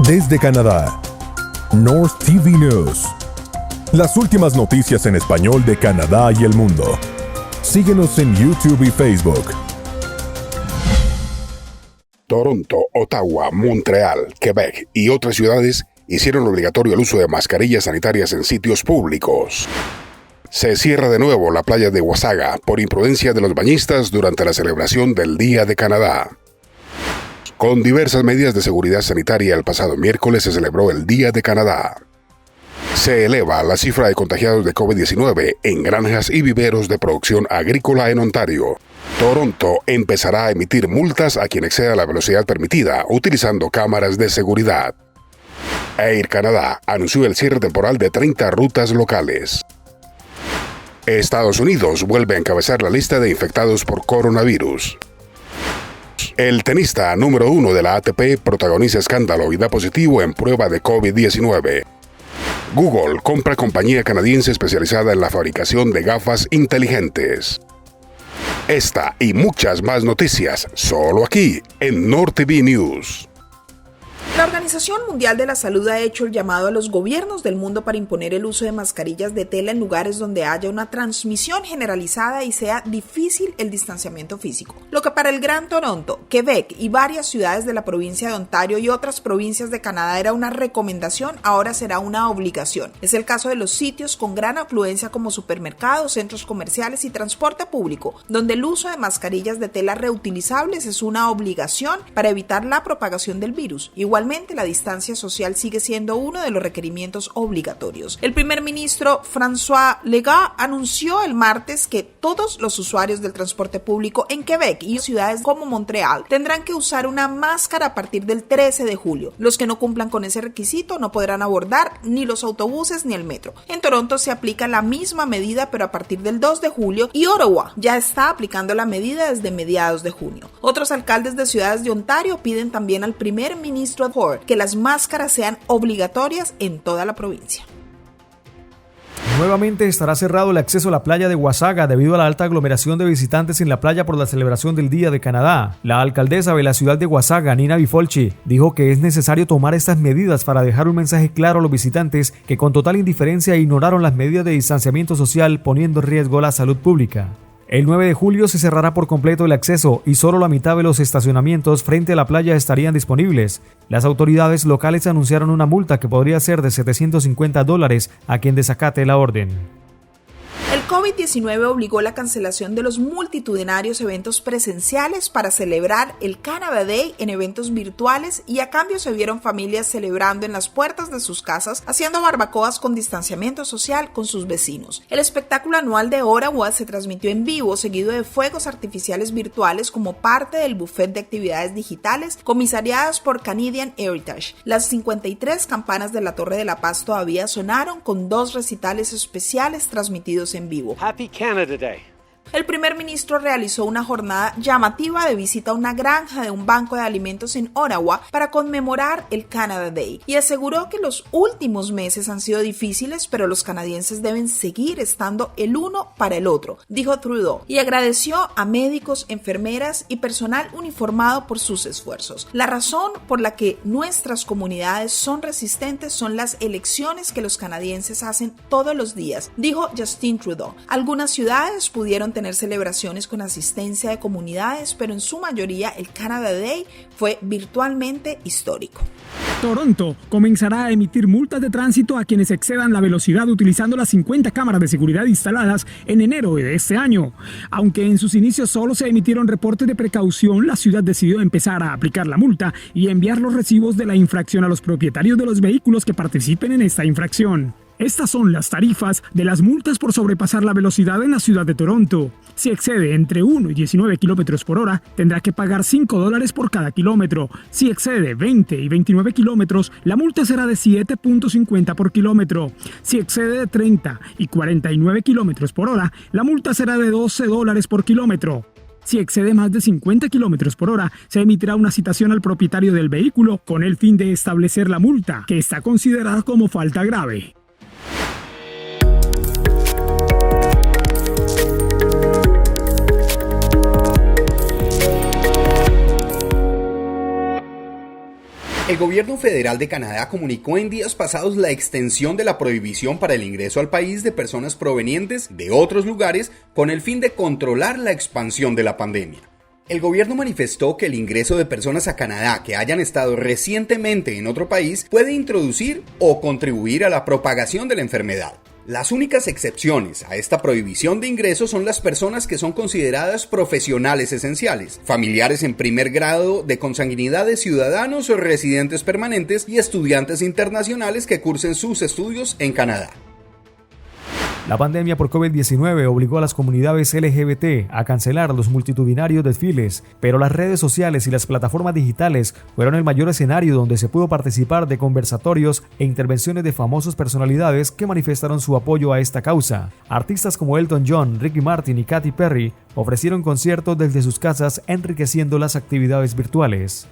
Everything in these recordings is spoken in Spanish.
Desde Canadá, North TV News. Las últimas noticias en español de Canadá y el mundo. Síguenos en YouTube y Facebook. Toronto, Ottawa, Montreal, Quebec y otras ciudades hicieron obligatorio el uso de mascarillas sanitarias en sitios públicos. Se cierra de nuevo la playa de Wasaga por imprudencia de los bañistas durante la celebración del Día de Canadá. Con diversas medidas de seguridad sanitaria, el pasado miércoles se celebró el Día de Canadá. Se eleva la cifra de contagiados de COVID-19 en granjas y viveros de producción agrícola en Ontario. Toronto empezará a emitir multas a quien exceda la velocidad permitida utilizando cámaras de seguridad. Air Canada anunció el cierre temporal de 30 rutas locales. Estados Unidos vuelve a encabezar la lista de infectados por coronavirus. El tenista número 1 de la ATP protagoniza escándalo y da positivo en prueba de COVID-19. Google compra compañía canadiense especializada en la fabricación de gafas inteligentes. Esta y muchas más noticias solo aquí en North TV News. La Organización Mundial de la Salud ha hecho el llamado a los gobiernos del mundo para imponer el uso de mascarillas de tela en lugares donde haya una transmisión generalizada y sea difícil el distanciamiento físico. Lo que para el Gran Toronto, Quebec y varias ciudades de la provincia de Ontario y otras provincias de Canadá era una recomendación, ahora será una obligación. Es el caso de los sitios con gran afluencia como supermercados, centros comerciales y transporte público, donde el uso de mascarillas de tela reutilizables es una obligación para evitar la propagación del virus. Igualmente, la distancia social sigue siendo uno de los requerimientos obligatorios. El primer ministro François Legault anunció el martes que todos los usuarios del transporte público en Quebec y ciudades como Montreal tendrán que usar una máscara a partir del 13 de julio. Los que no cumplan con ese requisito no podrán abordar ni los autobuses ni el metro. En Toronto se aplica la misma medida, pero a partir del 2 de julio, y Ottawa ya está aplicando la medida desde mediados de junio. Otros alcaldes de ciudades de Ontario piden también al primer ministro que las máscaras sean obligatorias en toda la provincia. Nuevamente estará cerrado el acceso a la playa de Wasaga debido a la alta aglomeración de visitantes en la playa por la celebración del Día de Canadá. La alcaldesa de la ciudad de Wasaga, Nina Bifolchi, dijo que es necesario tomar estas medidas para dejar un mensaje claro a los visitantes que con total indiferencia ignoraron las medidas de distanciamiento social, poniendo en riesgo la salud pública. El 9 de julio se cerrará por completo el acceso y solo la mitad de los estacionamientos frente a la playa estarían disponibles. Las autoridades locales anunciaron una multa que podría ser de $750 a quien desacate la orden. El COVID-19 obligó la cancelación de los multitudinarios eventos presenciales para celebrar el Canada Day en eventos virtuales y a cambio se vieron familias celebrando en las puertas de sus casas, haciendo barbacoas con distanciamiento social con sus vecinos. El espectáculo anual de Ottawa se transmitió en vivo, seguido de fuegos artificiales virtuales como parte del buffet de actividades digitales comisariadas por Canadian Heritage. Las 53 campanas de la Torre de la Paz todavía sonaron con 2 recitales especiales transmitidos en vivo. Happy Canada Day. El primer ministro realizó una jornada llamativa de visita a una granja de un banco de alimentos en Ottawa para conmemorar el Canada Day y aseguró que los últimos meses han sido difíciles, pero los canadienses deben seguir estando el uno para el otro, dijo Trudeau, y agradeció a médicos, enfermeras y personal uniformado por sus esfuerzos. La razón por la que nuestras comunidades son resistentes son las elecciones que los canadienses hacen todos los días, dijo Justin Trudeau. Algunas ciudades pudieron tener celebraciones con asistencia de comunidades, pero en su mayoría el Canada Day fue virtualmente histórico. Toronto comenzará a emitir multas de tránsito a quienes excedan la velocidad utilizando las 50 cámaras de seguridad instaladas en enero de este año. Aunque en sus inicios solo se emitieron reportes de precaución, la ciudad decidió empezar a aplicar la multa y enviar los recibos de la infracción a los propietarios de los vehículos que participen en esta infracción. Estas son las tarifas de las multas por sobrepasar la velocidad en la ciudad de Toronto. Si excede entre 1 y 19 kilómetros por hora, tendrá que pagar $5 por cada kilómetro. Si excede 20 y 29 kilómetros, la multa será de $7.50 por kilómetro. Si excede de 30 y 49 kilómetros por hora, la multa será de $12 por kilómetro. Si excede más de 50 kilómetros por hora, se emitirá una citación al propietario del vehículo con el fin de establecer la multa, que está considerada como falta grave. El gobierno federal de Canadá comunicó en días pasados la extensión de la prohibición para el ingreso al país de personas provenientes de otros lugares con el fin de controlar la expansión de la pandemia. El gobierno manifestó que el ingreso de personas a Canadá que hayan estado recientemente en otro país puede introducir o contribuir a la propagación de la enfermedad. Las únicas excepciones a esta prohibición de ingreso son las personas que son consideradas profesionales esenciales, familiares en primer grado de consanguinidad de ciudadanos o residentes permanentes y estudiantes internacionales que cursen sus estudios en Canadá. La pandemia por COVID-19 obligó a las comunidades LGBT a cancelar los multitudinarios desfiles, pero las redes sociales y las plataformas digitales fueron el mayor escenario donde se pudo participar de conversatorios e intervenciones de famosas personalidades que manifestaron su apoyo a esta causa. Artistas como Elton John, Ricky Martin y Katy Perry ofrecieron conciertos desde sus casas, enriqueciendo las actividades virtuales.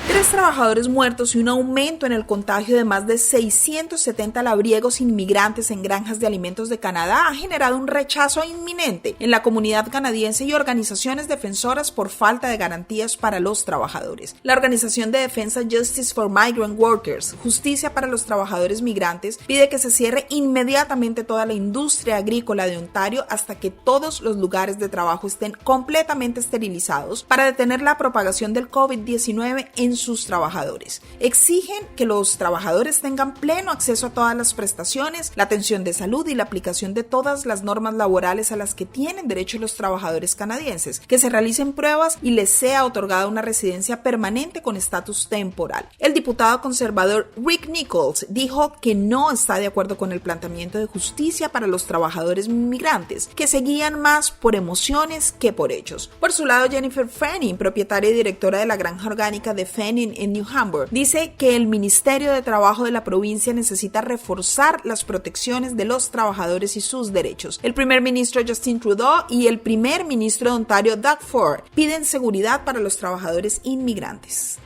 3 trabajadores muertos y un aumento en el contagio de más de 670 labriegos inmigrantes en granjas de alimentos de Canadá ha generado un rechazo inminente en la comunidad canadiense y organizaciones defensoras por falta de garantías para los trabajadores. La organización de defensa Justice for Migrant Workers, Justicia para los Trabajadores Migrantes, pide que se cierre inmediatamente toda la industria agrícola de Ontario hasta que todos los lugares de trabajo estén completamente esterilizados para detener la propagación del COVID-19 en sus trabajadores. Exigen que los trabajadores tengan pleno acceso a todas las prestaciones, la atención de salud y la aplicación de todas las normas laborales a las que tienen derecho los trabajadores canadienses, que se realicen pruebas y les sea otorgada una residencia permanente con estatus temporal. El diputado conservador Rick Nichols dijo que no está de acuerdo con el planteamiento de justicia para los trabajadores migrantes, que se guían más por emociones que por hechos. Por su lado, Jennifer Fanning, propietaria y directora de la granja orgánica de Fanning en New Hamburg, dice que el Ministerio de Trabajo de la provincia necesita reforzar las protecciones de los trabajadores y sus derechos. El primer ministro Justin Trudeau y el primer ministro de Ontario Doug Ford piden seguridad para los trabajadores inmigrantes.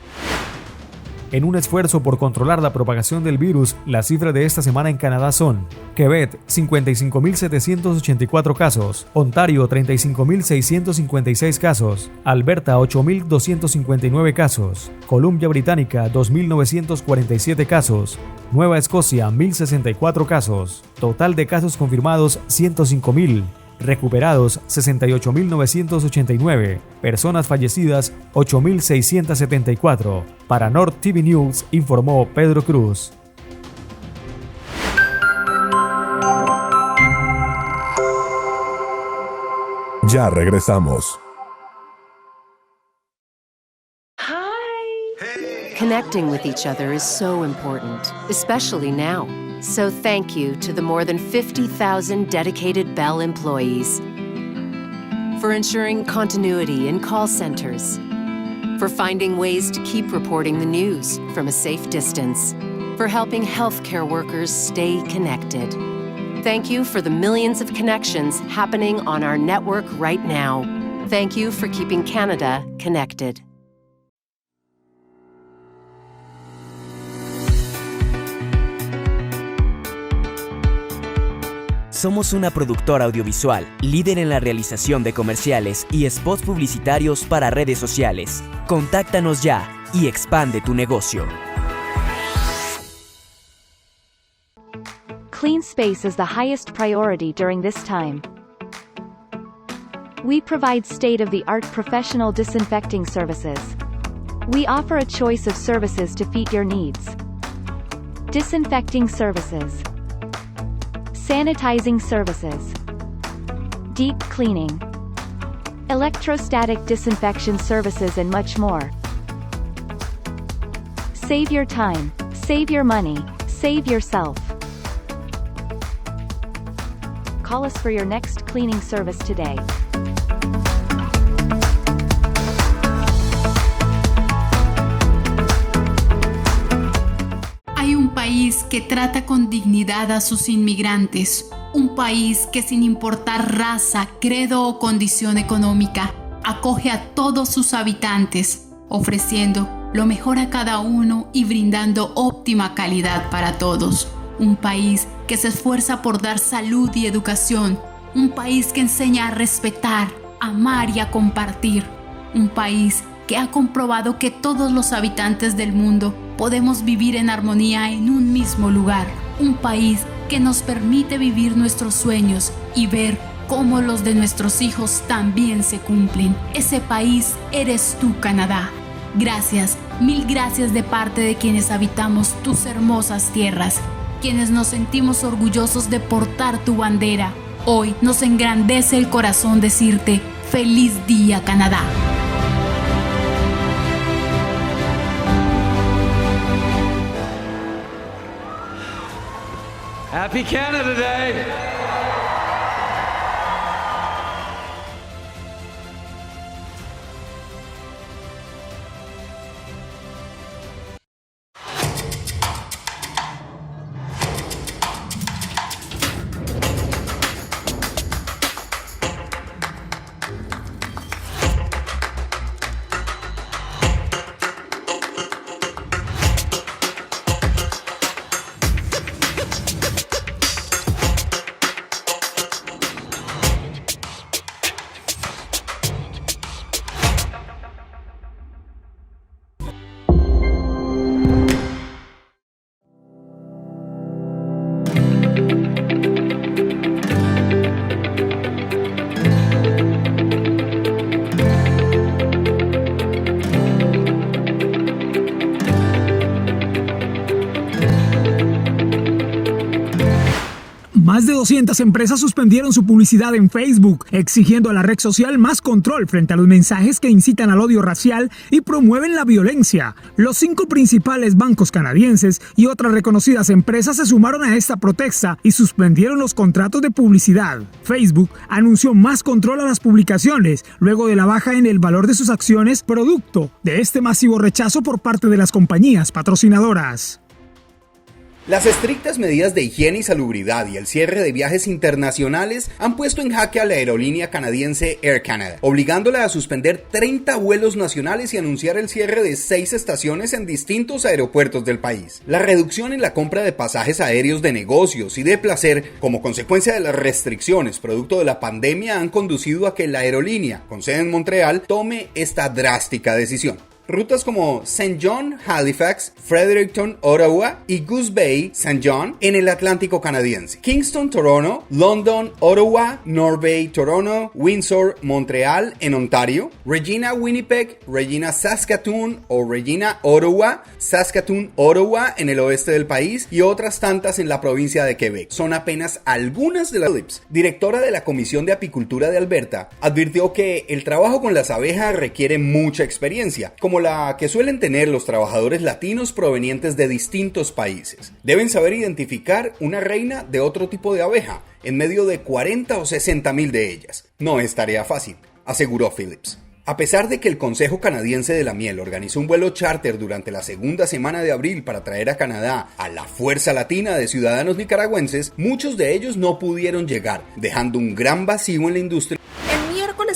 En un esfuerzo por controlar la propagación del virus, las cifras de esta semana en Canadá son: Quebec, 55.784 casos, Ontario, 35.656 casos, Alberta, 8.259 casos, Columbia Británica, 2.947 casos, Nueva Escocia, 1.064 casos, total de casos confirmados, 105.000. Recuperados 68.989, personas fallecidas 8.674. Para North TV News informó Pedro Cruz. Ya regresamos. Connecting with each other is so important, especially now. So thank you to the more than 50,000 dedicated Bell employees for ensuring continuity in call centers, for finding ways to keep reporting the news from a safe distance, for helping healthcare workers stay connected. Thank you for the millions of connections happening on our network right now. Thank you for keeping Canada connected. Somos una productora audiovisual, líder en la realización de comerciales y spots publicitarios para redes sociales. Contáctanos ya y expande tu negocio. Clean space is the highest priority during this time. We provide state-of-the-art professional disinfecting services. We offer a choice of services to fit your needs. Disinfecting services, sanitizing services, deep cleaning, electrostatic disinfection services, and much more. Save your time, save your money, save yourself. Call us for your next cleaning service today. Hay un país que trata con dignidad a sus inmigrantes, un país que sin importar raza, credo o condición económica, acoge a todos sus habitantes, ofreciendo lo mejor a cada uno y brindando óptima calidad para todos. Un país que se esfuerza por dar salud y educación, un país que enseña a respetar, amar y a compartir, un país que ha comprobado que todos los habitantes del mundo podemos vivir en armonía en un mismo lugar, un país que nos permite vivir nuestros sueños y ver cómo los de nuestros hijos también se cumplen. Ese país eres tú, Canadá. Gracias, mil gracias de parte de quienes habitamos tus hermosas tierras, quienes nos sentimos orgullosos de portar tu bandera. Hoy nos engrandece el corazón decirte ¡Feliz Día, Canadá! Happy Canada Day! Más de 200 empresas suspendieron su publicidad en Facebook, exigiendo a la red social más control frente a los mensajes que incitan al odio racial y promueven la violencia. Los 5 principales bancos canadienses y otras reconocidas empresas se sumaron a esta protesta y suspendieron los contratos de publicidad. Facebook anunció más control a las publicaciones luego de la baja en el valor de sus acciones producto de este masivo rechazo por parte de las compañías patrocinadoras. Las estrictas medidas de higiene y salubridad y el cierre de viajes internacionales han puesto en jaque a la aerolínea canadiense Air Canada, obligándola a suspender 30 vuelos nacionales y anunciar el cierre de 6 estaciones en distintos aeropuertos del país. La reducción en la compra de pasajes aéreos de negocios y de placer, como consecuencia de las restricciones producto de la pandemia, han conducido a que la aerolínea, con sede en Montreal, tome esta drástica decisión. Rutas como St. John, Halifax, Fredericton, Ottawa y Goose Bay, St. John en el Atlántico canadiense, Kingston, Toronto, London, Ottawa, North Bay, Toronto, Windsor, Montreal en Ontario, Regina, Winnipeg, Regina, Saskatoon o Regina, Ottawa, Saskatoon, Ottawa en el oeste del país y otras tantas en la provincia de Quebec. Son apenas algunas de las. Phillips, directora de la Comisión de Apicultura de Alberta, advirtió que el trabajo con las abejas requiere mucha experiencia, como la que suelen tener los trabajadores latinos provenientes de distintos países. Deben saber identificar una reina de otro tipo de abeja en medio de 40 o 60 mil de ellas. No es tarea fácil, aseguró Phillips. A pesar de que el Consejo Canadiense de la Miel organizó un vuelo charter durante la segunda semana de abril para traer a Canadá a la fuerza latina de ciudadanos nicaragüenses, muchos de ellos no pudieron llegar, dejando un gran vacío en la industria.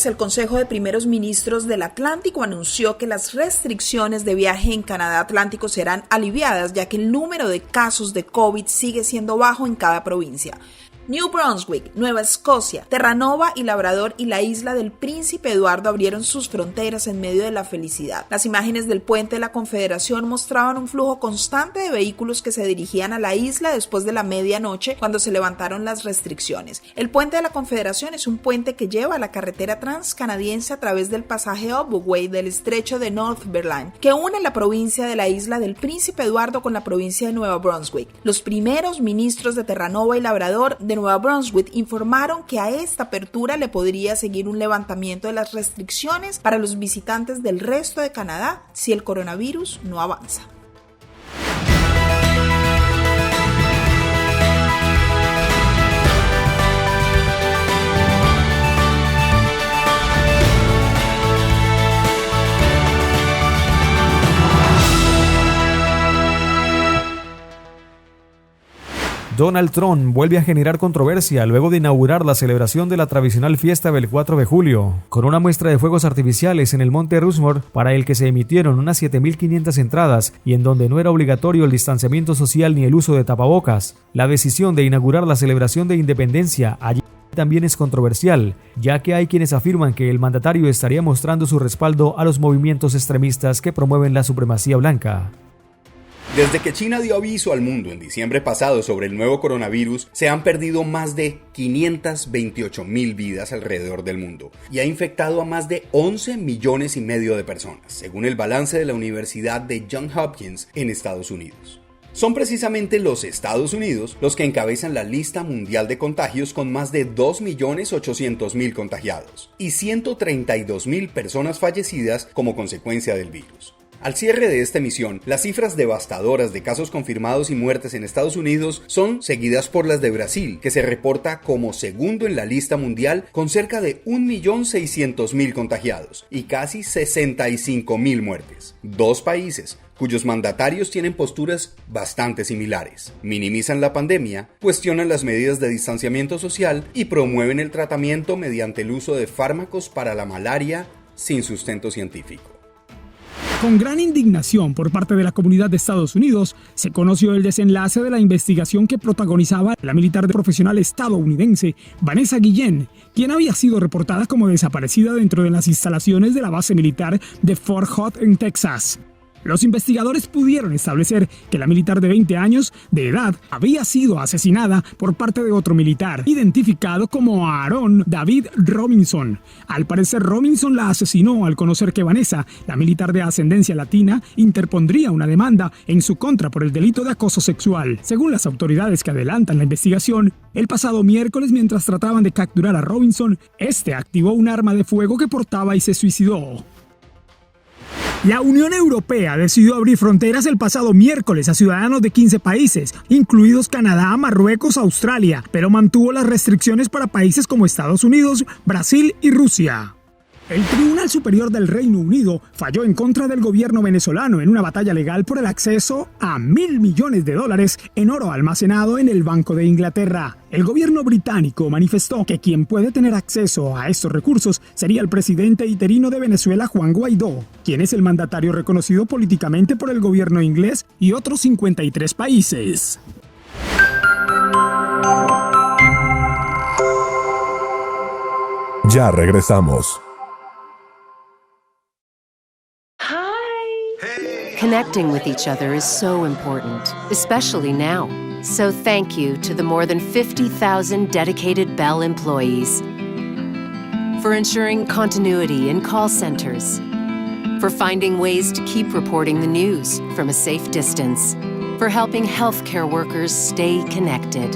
El Consejo de Primeros Ministros del Atlántico anunció que las restricciones de viaje en Canadá Atlántico serán aliviadas, ya que el número de casos de COVID sigue siendo bajo en cada provincia. New Brunswick, Nueva Escocia, Terranova y Labrador y la isla del Príncipe Eduardo abrieron sus fronteras en medio de la felicidad. Las imágenes del puente de la Confederación mostraban un flujo constante de vehículos que se dirigían a la isla después de la medianoche cuando se levantaron las restricciones. El puente de la Confederación es un puente que lleva a la carretera transcanadiense a través del pasaje Obway del estrecho de Northumberland, que une la provincia de la isla del Príncipe Eduardo con la provincia de Nueva Brunswick. Los primeros ministros de Terranova y Labrador de Nueva Brunswick informaron que a esta apertura le podría seguir un levantamiento de las restricciones para los visitantes del resto de Canadá si el coronavirus no avanza. Donald Trump vuelve a generar controversia luego de inaugurar la celebración de la tradicional fiesta del 4 de julio, con una muestra de fuegos artificiales en el Monte Rushmore para el que se emitieron unas 7.500 entradas y en donde no era obligatorio el distanciamiento social ni el uso de tapabocas. La decisión de inaugurar la celebración de independencia allí también es controversial, ya que hay quienes afirman que el mandatario estaría mostrando su respaldo a los movimientos extremistas que promueven la supremacía blanca. Desde que China dio aviso al mundo en diciembre pasado sobre el nuevo coronavirus, se han perdido más de 528.000 vidas alrededor del mundo y ha infectado a más de 11 millones y medio de personas, según el balance de la Universidad de Johns Hopkins en Estados Unidos. Son precisamente los Estados Unidos los que encabezan la lista mundial de contagios con más de 2.800.000 contagiados y 132.000 personas fallecidas como consecuencia del virus. Al cierre de esta emisión, las cifras devastadoras de casos confirmados y muertes en Estados Unidos son seguidas por las de Brasil, que se reporta como segundo en la lista mundial con cerca de 1.600.000 contagiados y casi 65.000 muertes. Dos países cuyos mandatarios tienen posturas bastante similares. Minimizan la pandemia, cuestionan las medidas de distanciamiento social y promueven el tratamiento mediante el uso de fármacos para la malaria sin sustento científico. Con gran indignación por parte de la comunidad de Estados Unidos, se conoció el desenlace de la investigación que protagonizaba la militar profesional estadounidense Vanessa Guillen, quien había sido reportada como desaparecida dentro de las instalaciones de la base militar de Fort Hood en Texas. Los investigadores pudieron establecer que la militar de 20 años de edad había sido asesinada por parte de otro militar, identificado como Aaron David Robinson. Al parecer, Robinson la asesinó al conocer que Vanessa, la militar de ascendencia latina, interpondría una demanda en su contra por el delito de acoso sexual. Según las autoridades que adelantan la investigación, el pasado miércoles, mientras trataban de capturar a Robinson, este activó un arma de fuego que portaba y se suicidó. La Unión Europea decidió abrir fronteras el pasado miércoles a ciudadanos de 15 países, incluidos Canadá, Marruecos, Australia, pero mantuvo las restricciones para países como Estados Unidos, Brasil y Rusia. El Tribunal Superior del Reino Unido falló en contra del gobierno venezolano en una batalla legal por el acceso a $1.000 millones en oro almacenado en el Banco de Inglaterra. El gobierno británico manifestó que quien puede tener acceso a estos recursos sería el presidente interino de Venezuela, Juan Guaidó, quien es el mandatario reconocido políticamente por el gobierno inglés y otros 53 países. Ya regresamos. Connecting with each other is so important, especially now. So thank you to the more than 50,000 dedicated Bell employees for ensuring continuity in call centers, for finding ways to keep reporting the news from a safe distance, for helping healthcare workers stay connected.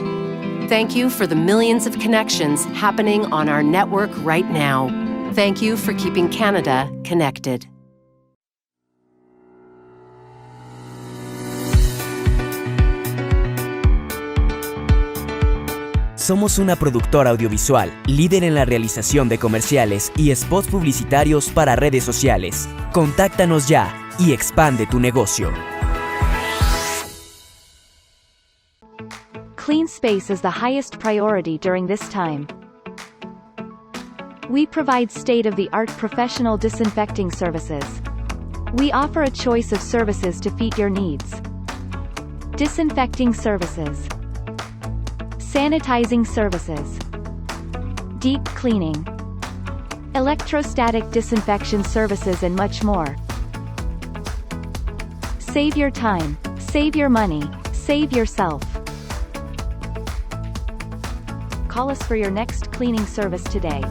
Thank you for the millions of connections happening on our network right now. Thank you for keeping Canada connected. Somos una productora audiovisual, líder en la realización de comerciales y spots publicitarios para redes sociales. Contáctanos ya y expande tu negocio. Clean space is the highest priority during this time. We provide state-of-the-art professional disinfecting services. We offer a choice of services to fit your needs. Disinfecting services, sanitizing services, deep cleaning, electrostatic disinfection services, and much more. Save your time, save your money, save yourself. Call us for your next cleaning service today.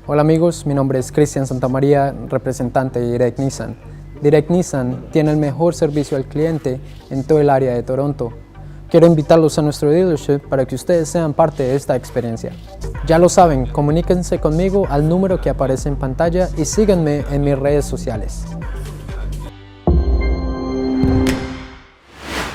Hola amigos, mi nombre es Cristian Santamaría, representante de Direct Nissan. Direct Nissan tiene el mejor servicio al cliente en todo el área de Toronto. Quiero invitarlos a nuestro dealership para que ustedes sean parte de esta experiencia. Ya lo saben, comuníquense conmigo al número que aparece en pantalla y síganme en mis redes sociales.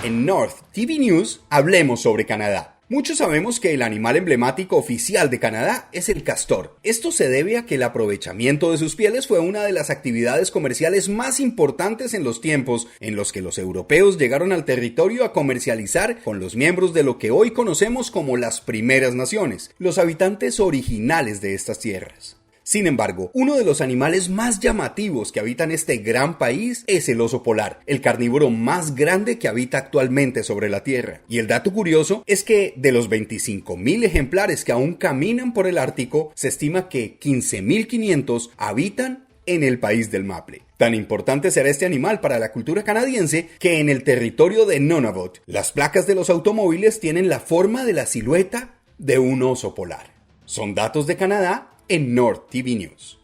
En North TV News hablemos sobre Canadá. Muchos sabemos que el animal emblemático oficial de Canadá es el castor. Esto se debe a que el aprovechamiento de sus pieles fue una de las actividades comerciales más importantes en los tiempos en los que los europeos llegaron al territorio a comercializar con los miembros de lo que hoy conocemos como las primeras naciones, los habitantes originales de estas tierras. Sin embargo, uno de los animales más llamativos que habitan este gran país es el oso polar, el carnívoro más grande que habita actualmente sobre la Tierra. Y el dato curioso es que de los 25.000 ejemplares que aún caminan por el Ártico, se estima que 15.500 habitan en el país del Maple. Tan importante será este animal para la cultura canadiense que en el territorio de Nunavut, las placas de los automóviles tienen la forma de la silueta de un oso polar. Son datos de Canadá en North TV News.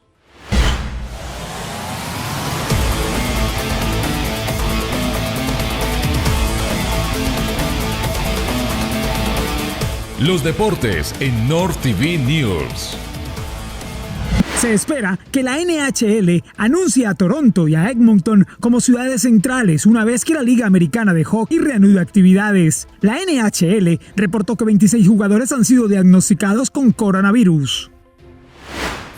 Los deportes en North TV News. Se espera que la NHL anuncie a Toronto y a Edmonton como ciudades centrales una vez que la Liga Americana de Hockey reanude actividades. La NHL reportó que 26 jugadores han sido diagnosticados con coronavirus.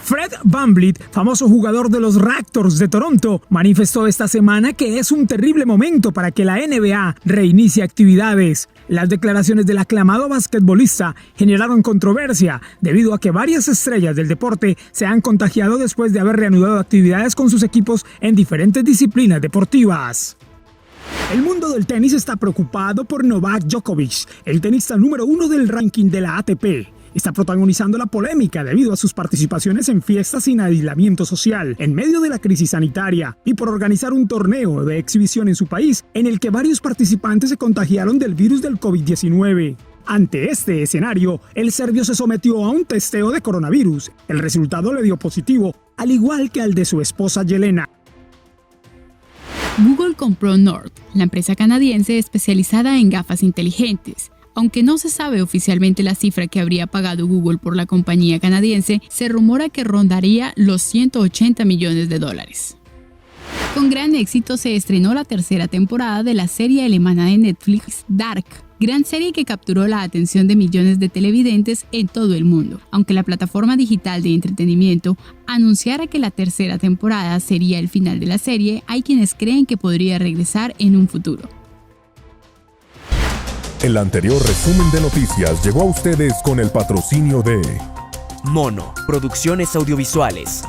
Fred VanVleet, famoso jugador de los Raptors de Toronto, manifestó esta semana que es un terrible momento para que la NBA reinicie actividades. Las declaraciones del aclamado basquetbolista generaron controversia debido a que varias estrellas del deporte se han contagiado después de haber reanudado actividades con sus equipos en diferentes disciplinas deportivas. El mundo del tenis está preocupado por Novak Djokovic, el tenista número 1 del ranking de la ATP. Está protagonizando la polémica debido a sus participaciones en fiestas sin aislamiento social en medio de la crisis sanitaria y por organizar un torneo de exhibición en su país en el que varios participantes se contagiaron del virus del COVID-19. Ante este escenario, el serbio se sometió a un testeo de coronavirus. El resultado le dio positivo, al igual que al de su esposa Yelena. Google compró Nord, la empresa canadiense especializada en gafas inteligentes. Aunque no se sabe oficialmente la cifra que habría pagado Google por la compañía canadiense, se rumora que rondaría los $180 millones. Con gran éxito se estrenó la tercera temporada de la serie alemana de Netflix Dark, gran serie que capturó la atención de millones de televidentes en todo el mundo. Aunque la plataforma digital de entretenimiento anunciara que la tercera temporada sería el final de la serie, hay quienes creen que podría regresar en un futuro. El anterior resumen de noticias llegó a ustedes con el patrocinio de Mono, producciones audiovisuales.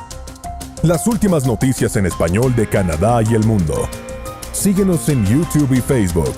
Las últimas noticias en español de Canadá y el mundo. Síguenos en YouTube y Facebook.